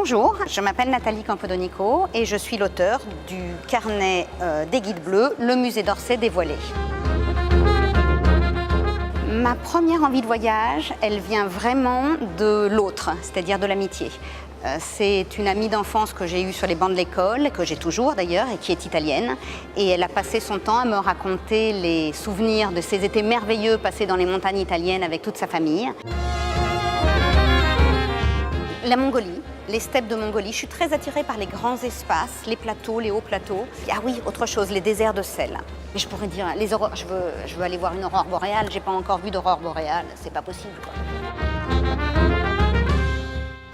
Bonjour, je m'appelle Nathalie Campodonico et je suis l'auteur du carnet des guides bleus, le musée d'Orsay dévoilé. Ma première envie de voyage, elle vient vraiment de l'autre, c'est-à-dire de l'amitié. C'est une amie d'enfance que j'ai eue sur les bancs de l'école, que j'ai toujours d'ailleurs, et qui est italienne. Et elle a passé son temps à me raconter les souvenirs de ces étés merveilleux passés dans les montagnes italiennes avec toute sa famille. La Mongolie, les steppes de Mongolie. Je suis très attirée par les grands espaces, les plateaux, les hauts plateaux. Ah oui, autre chose, les déserts de sel. Mais je pourrais dire, les aurores, je veux aller voir une aurore boréale. J'ai pas encore vu d'aurore boréale, c'est pas possible, quoi.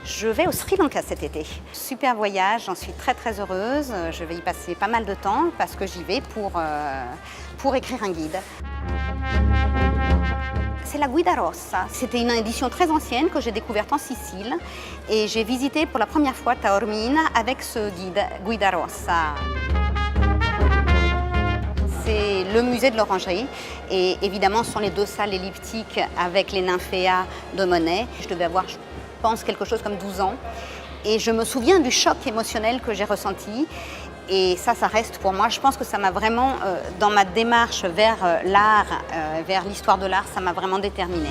Je vais au Sri Lanka cet été. Super voyage, j'en suis très très heureuse. Je vais y passer pas mal de temps parce que j'y vais pour écrire un guide. C'est la Guida Rossa. C'était une édition très ancienne que j'ai découverte en Sicile et j'ai visité pour la première fois Taormina avec ce guide, Guida Rossa. C'est le musée de l'orangerie et évidemment ce sont les deux salles elliptiques avec les nymphéas de Monet. Je devais avoir, je pense, quelque chose comme 12 ans et je me souviens du choc émotionnel que j'ai ressenti. Et ça reste pour moi. Je pense que ça m'a vraiment, dans ma démarche vers l'art, vers l'histoire de l'art, ça m'a vraiment déterminée.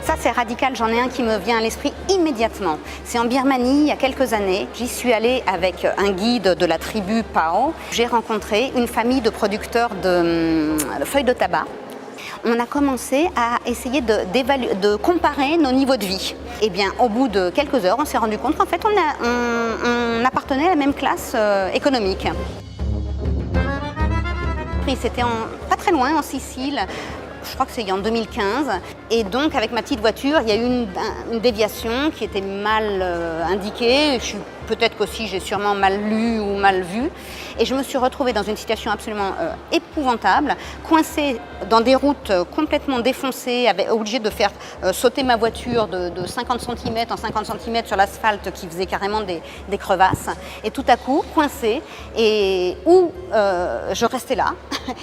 Ça, c'est radical, j'en ai un qui me vient à l'esprit immédiatement. C'est en Birmanie, il y a quelques années. J'y suis allée avec un guide de la tribu Pao. J'ai rencontré une famille de producteurs de feuilles de tabac. On a commencé à essayer de comparer nos niveaux de vie. Et bien, au bout de quelques heures, on s'est rendu compte qu'en fait, on appartenait à la même classe économique. C'était pas très loin, en Sicile. Je crois que c'est en 2015. Et donc, avec ma petite voiture, il y a eu une déviation qui était mal indiquée. Peut-être qu'aussi j'ai sûrement mal lu ou mal vu. Et je me suis retrouvée dans une situation absolument épouvantable, coincée dans des routes complètement défoncées, obligée de faire sauter ma voiture de 50 cm en 50 cm sur l'asphalte qui faisait carrément des crevasses. Et tout à coup, coincée, et où je restais là,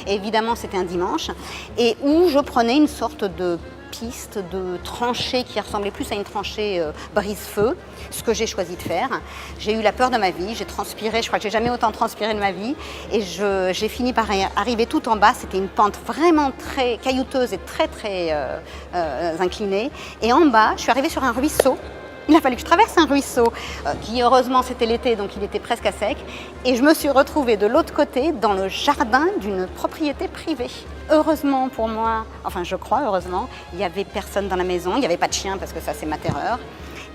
et évidemment c'était un dimanche, et où je prenais une sorte de piste de tranchée qui ressemblait plus à une tranchée brise-feu, ce que j'ai choisi de faire. J'ai eu la peur de ma vie, j'ai transpiré, je crois que j'ai jamais autant transpiré de ma vie et j'ai fini par arriver tout en bas. C'était une pente vraiment très caillouteuse et très inclinée. Et en bas, je suis arrivée sur un ruisseau. Il a fallu que je traverse un ruisseau qui, heureusement, c'était l'été, donc il était presque à sec. Et je me suis retrouvée de l'autre côté, dans le jardin d'une propriété privée. Heureusement pour moi, enfin je crois heureusement, il n'y avait personne dans la maison, il n'y avait pas de chien parce que ça c'est ma terreur.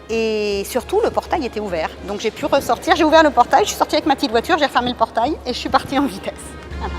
Et surtout, le portail était ouvert. Donc j'ai pu ressortir, j'ai ouvert le portail, je suis sortie avec ma petite voiture, j'ai refermé le portail et je suis partie en vitesse. Voilà.